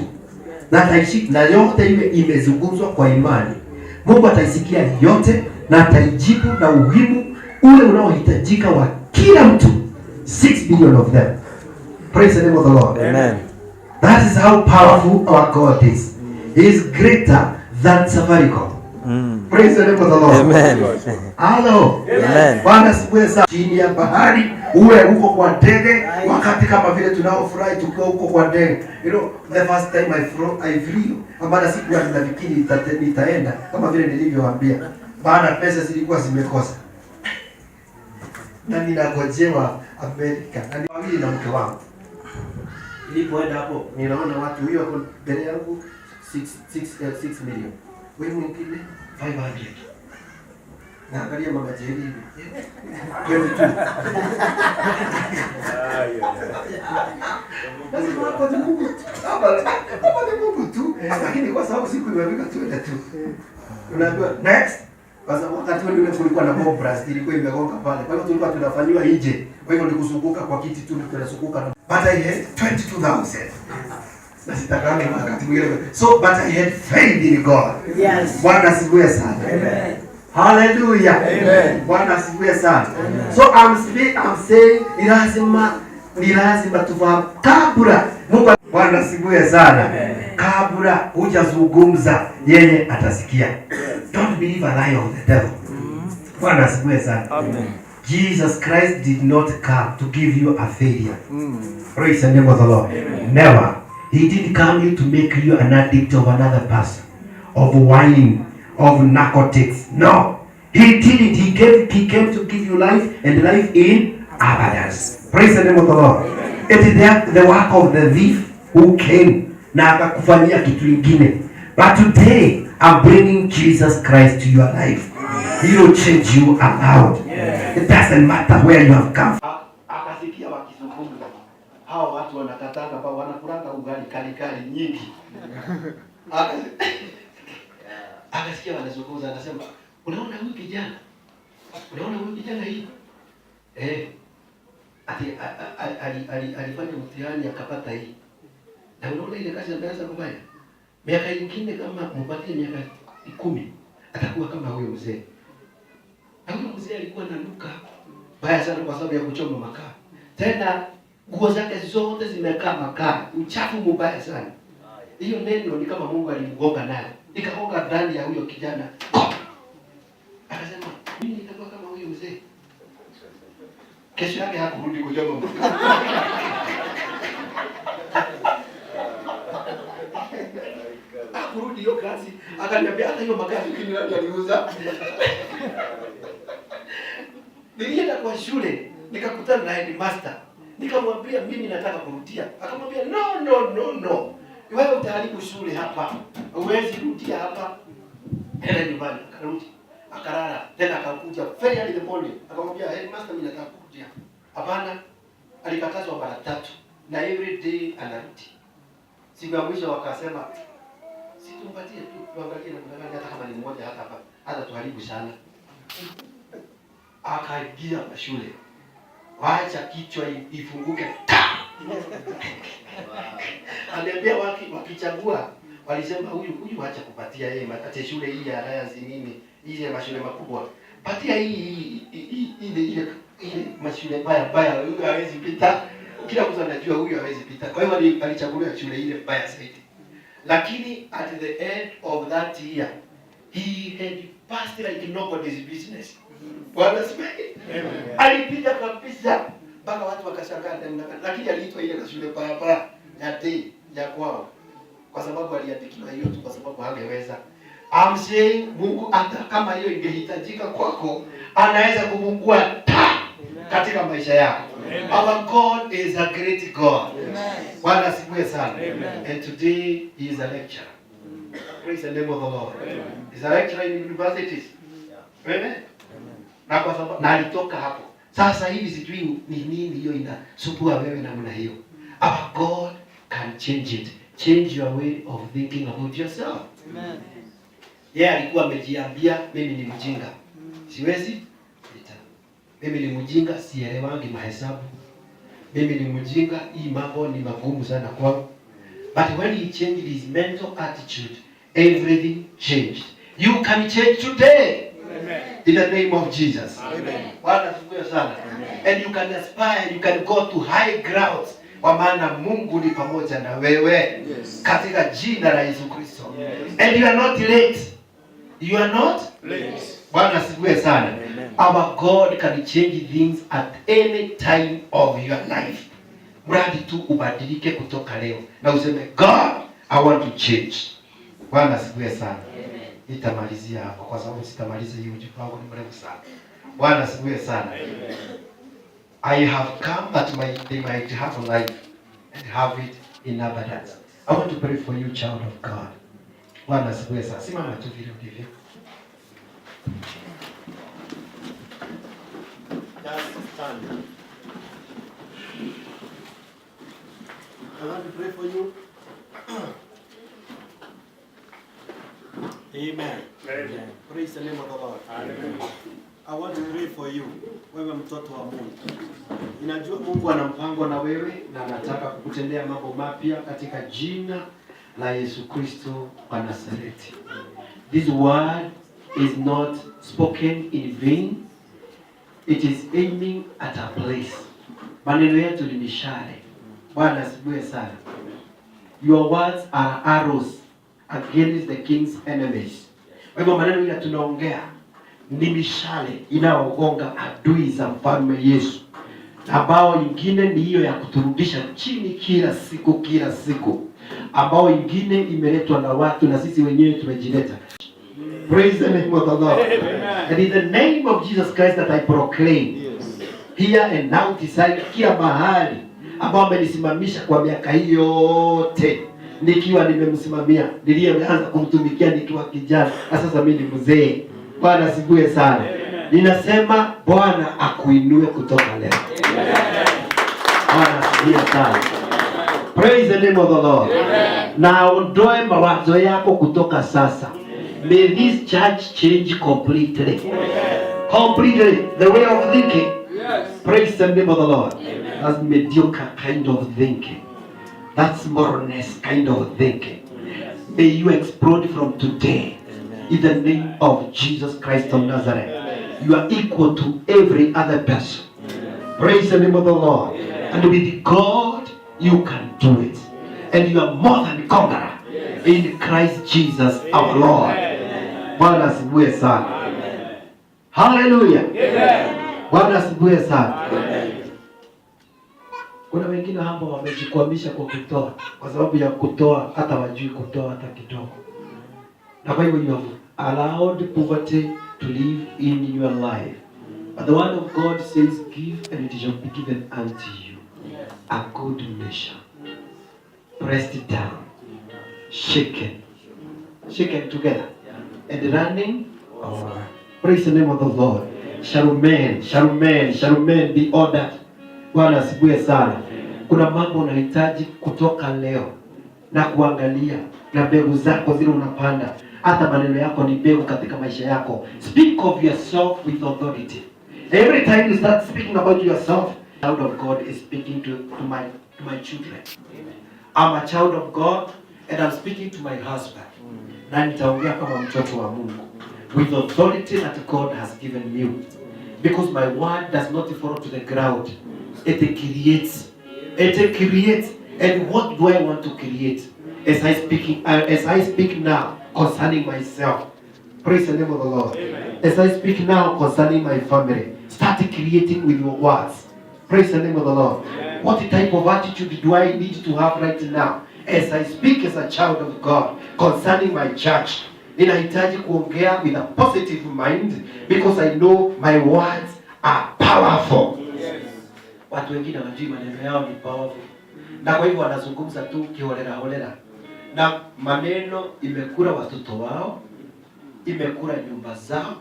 na ataishi, na yote iwe imezungumzwa kwa imani. Mungu ataisikia yote na ataijibu na uhimu ule unaohitajika wa kila mtu, 6 billion of them. Praise the name of the Lord. Amen. That is how powerful our God is. He is greater than Safaricom. Praise the name of the Lord. Amen. Hello. Amen. Bwana asifiwe sana. Chini ya bahari, uwe huko kwa ndege, wakati kama vile tunaofurahi tukiwa huko kwa ndege. You know, the first time I flew, ambapo sikuwa ninafikiri nitaenda kama vile nilivyowaambia. Baada pesa zilikuwa zimekosa. Na ninagojewa Amerika. Na mimi na mke wangu. Nilipoenda hapo, ninaona watu huyo wako mbele yangu 6 million. Wewe mwingine 500. Na angalia mama Jerry hivi. Wewe tu. Lazima hapo ni Mungu. Hapo ni Mungu tu. Lakini kwa sababu siku imefika tuende tu. Unaambiwa next. Kwa sababu wakati ule kulikuwa na bomb blast ilikuwa imegonga pale. Kwa hiyo tulikuwa tunafanywa nje. Kwa hiyo nikuzunguka kwa kiti tu tunazunguka. But I had 22,000. Na sitakangi wakati mwingine. So but I had faith in God. Yes. Bwana asifiwe sana. Amen. Hallelujah. Amen. Bwana asifiwe sana. So I'm saying ni lazima tufahamu kabla Mungu. Bwana asifiwe sana. Kabla hujazungumza yeye atasikia. Don't believe a lie of the devil. Bwana asifiwe sana. Amen. Jesus Christ did not come to give you a failure. Praise the name of the Lord. Amen. Never. He didn't come to make you an addict of another person, of wine, of narcotics. No. He didn't. He came to give you life and life in abundance. Praise the name of the Lord. Amen. It is the work of the thief who came na akakufanyia kitu kingine. But today I'm bringing Jesus Christ to your life. He will change you around. It doesn't matter where you have come. Akasikia wakizungumza. Hao watu wanakataka ambao wanakuranga ugali kali nyingi. Akasikia wanazungumza, akasema, "Unaona huyu kijana? Unaona huyu kijana hii?" Alifanya mtihani akapata hii. Na unaona ile kazi ameanza kufanya. Miaka ingine kama mpatie miaka 10 atakuwa kama huyo mzee. Na huyo mzee alikuwa ananuka baya sana kwa sababu ya kuchoma makaa. Tena nguo zake zote zimekaa makaa, uchafu mbaya sana. Hiyo neno ni kama Mungu alimgonga nayo. Ikagonga ndani ya huyo kijana. Akasema, "Mimi nitakuwa kama huyo mzee." Kesho yake hakurudi kuchoma makaa. Hakurudi hiyo kazi, akaniambia hata hiyo magari nani aliuza. Nilienda kwa shule, nikakutana na headmaster. Nikamwambia mimi nataka kurudia. Akamwambia no. Wewe utaharibu shule hapa. Huwezi rudia hapa. Hela nyumbani, akarudi. Akarara, tena akakuja very early in the morning. Akamwambia headmaster, mimi nataka kurudia. Hapana. Alikatazwa mara 3 na every day anarudi. Siku ya mwisho wakasema situmpatie tu, tuangalie na kuna hata kama ni mmoja hata tuharibu sana. Akaingia kwa shule. Waacha kichwa ifunguke. Aliambia wakichagua, walisema huyu acha kupatia yeye makate shule hii ya Alliance nini, ile mashule makubwa. Patia hii ile mashule baya huyu hawezi pita. Kila mtu anajua huyu hawezi pita. Kwa hivyo alichaguliwa shule ile baya zaidi. Lakini at the end of that year, he had passed like nobody's business. Bwana asifiwe. Alipita kabisa mpaka watu wakashangaa, lakini aliitwa ile na shule baya ya kwao. Kwa sababu aliandikiwa hiyo tu kwa sababu hangeweza. I'm saying Mungu hata kama hiyo ingehitajika kwako, anaweza kufungua katika maisha yako. Our God is a great God. Bwana asifiwe sana. And today he is a lecturer. Praise the name of the Lord. He is a lecturer in universities. Amen. Na kwa sababu na alitoka hapo. Sasa hivi sijui ni nini hiyo inasumbua wewe namna hiyo. Our God can change it. Change your way of thinking about yourself. Amen. Yeye alikuwa amejiambia mimi ni mjinga. Siwezi. Mimi ni mjinga, sielewangi mahesabu. Mimi ni mjinga, hii mambo ni magumu sana kwangu. But when he changed his mental attitude, everything changed. You can change today. Amen. In the name of Jesus. Amen. Bwana asifiwe sana. And you can aspire, you can go to high grounds. Kwa maana Mungu ni pamoja na wewe. Katika jina la Yesu Kristo. And you are not late. You are not late. Bwana asifiwe sana. Amen. Our God can change things at any time of your life. Mradi tu ubadilike kutoka leo na useme God, I want to change. Bwana asifiwe sana. Amen. Nitamalizia hapo kwa sababu sitamaliza hiyo ujumbe wangu ni mrefu sana. Bwana asifiwe sana. Amen. I have come that they might have life and have it in abundance. I want to pray for you, child of God. Bwana asifiwe sana. Simama tu vile ulivyo. Just stand. I want to pray for you. Amen. Amen. Praise the name of the Lord. Amen. I want to pray for you. Wewe mtoto wa Mungu. Ninajua Mungu ana mpango na wewe na anataka kukutendea mambo mapya katika jina la Yesu Kristo wa Nazareti. This word is not spoken in vain. It is aiming at a place. Maneno yetu ni mishale. Bwana asifiwe sana. Your words are arrows against the king's enemies. Kwa hivyo maneno ile tunaongea ni mishale inayogonga adui za mfalme Yesu. Ambao ingine ni hiyo ya kuturudisha chini kila siku. Ambao ingine imeletwa na watu na sisi wenyewe tumejileta. Praise the name of the Lord. Amen. And in the name of Jesus Christ that I proclaim here and now decide kila mahali ambao amenisimamisha kwa miaka hii yote nikiwa nimemsimamia, nilianza kumtumikia nikiwa kijana na sasa mimi ni mzee. Bwana asifiwe sana. Ninasema Bwana akuinue kutoka leo. Bwana asifiwe sana. Praise the name of the Lord. Na ondoe mawazo yako kutoka sasa. May this church change completely. Completely. The way of thinking. Praise the name of the Lord. That's mediocre kind of thinking. That's moralness kind of thinking. May you explode from today. In the name of Jesus Christ of Nazareth. You are equal to every other person. Praise the name of the Lord. And with God, you can do it. And you are more than conqueror in Christ Jesus our Lord. Bwana asifiwe sana. Hallelujah. Bwana asifiwe sana. Kuna wengine ambao wamejikwamisha kwa kutoa, kwa sababu ya kutoa hata wajui kutoa hata kidogo. Na kwa hivyo you have allowed poverty to live in your life. But the word of God says, give and it shall be given unto you. A good measure. Pressed down. Shaken together. And running over. Praise the name of the Lord. Shall men be ordered. Bwana asifiwe sana. Kuna mambo unahitaji kutoka leo na kuangalia na mbegu zako zile unapanda. Hata maneno yako ni mbegu katika maisha yako. Speak of yourself with authority. Every time you start speaking about yourself, child of God is speaking to my children. I'm a child of God and I'm speaking to my husband. Na nitaongea kama mtoto wa Mungu with authority that God has given me. Because my word does not fall to the ground. It creates. And what do I want to create? As I speak now concerning myself. Praise the name of the Lord. Amen. As I speak now concerning my family, start creating with your words. Praise the name of the Lord. Amen. What type of attitude do I need to have right now? As I speak as a child of God concerning my church, ninahitaji kuongea with a positive mind because I know my words are powerful. Yes. Watu wengine wanajua maneno yao ni powerful. Na kwa hivyo wanazungumza tu kiholela. Na maneno imekula watoto wao, imekula nyumba zao,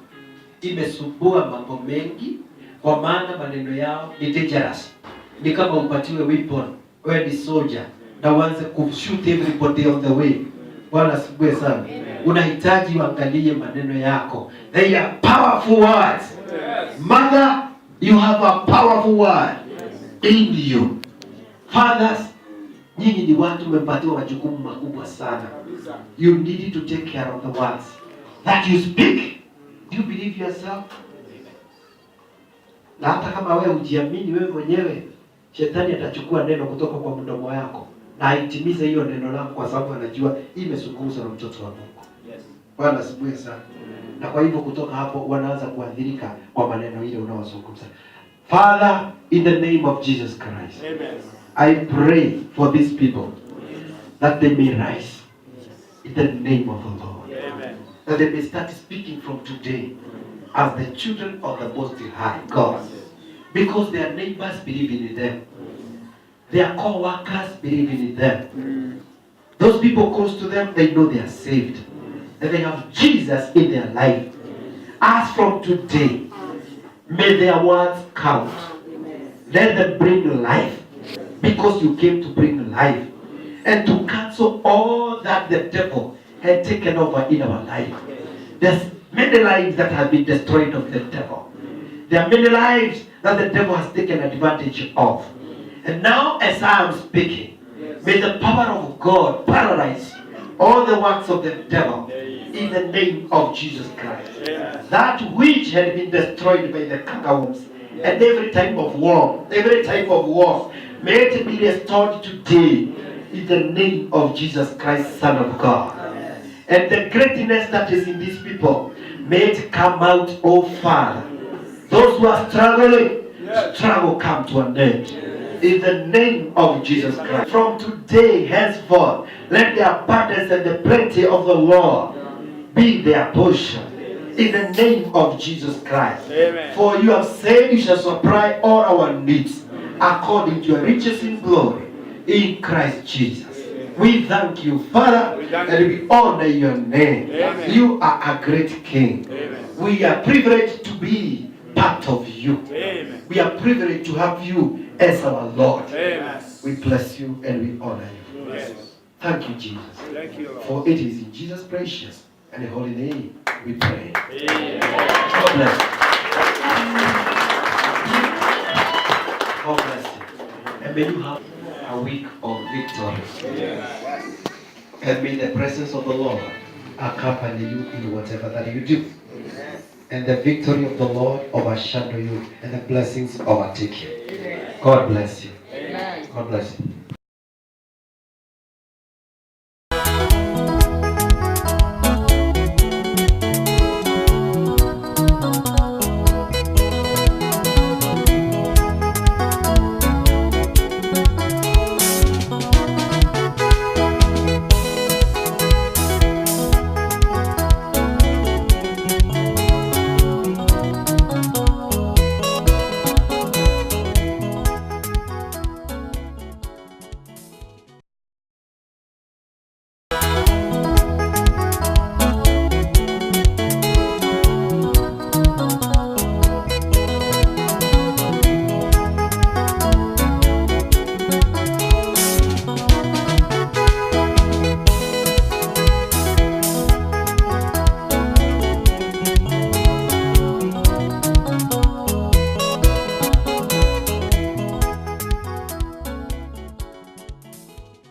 imesumbua mambo mengi, kwa maana maneno yao ni dangerous. Ni kama upatiwe weapon, wewe ni soldier, na uanze kushoot everybody on the way. Bwana asifiwe sana. Unahitaji uangalie maneno yako. They are powerful words. Yes. Mother, you have a powerful word in you. Fathers, nyinyi ni watu mmepatiwa majukumu makubwa sana. You need to take care of the words that you speak. Do you believe yourself? Na hata kama wewe hujiamini wewe mwenyewe, shetani atachukua neno kutoka kwa mdomo wako na aitimize hiyo neno lako, kwa sababu anajua imezungumzwa na mtoto wa Mungu. Yes. Bwana asifiwe sana. Na kwa hivyo kutoka hapo wanaanza kuadhirika kwa maneno ile unaozungumza. Father, in the name of Jesus Christ. Amen. I pray for these people that they may rise in the name of the Lord. Amen. That they may start speaking from today as the children of the Most High God. Because their neighbors believe in them. Their co-workers believe in them. Those people close to them, they know they are saved. And they have Jesus in their life. As from today, may their words count. Let them bring life. Because you came to bring life. And to cancel all that the devil had taken over in our life. There's many lives that have been destroyed of the devil. There are many lives that the devil has taken advantage of. And now as I am speaking, may the power of God paralyze all the works of the devil in the name of Jesus Christ. That which had been destroyed by the cankerworms and every type of war, may it be restored today in the name of Jesus Christ, Son of God. And the greatness that is in these people, may it come out, oh Father. Those who are struggling, struggle come to an end. In the name of Jesus Christ. From today henceforth, let the abundance and the plenty of the Lord be their portion. In the name of Jesus Christ. Amen. For you have said you shall supply all our needs according to your riches in glory in Christ Jesus. Amen. We thank you, Father, and we honor your name. Amen. You are a great King. Amen. We are privileged to be part of you. Amen. We are privileged to have you as our Lord. Amen. We bless you and we honor you. Yes. Thank you, Jesus. Thank you, Lord. For it is in Jesus' precious and holy name we pray. Amen. God bless you. God bless you. And may you have a week of victory. Yes. And may the presence of the Lord accompany you in whatever that you do. And the victory of the Lord overshadow you and the blessings overtake you. God bless you. Amen. God bless you.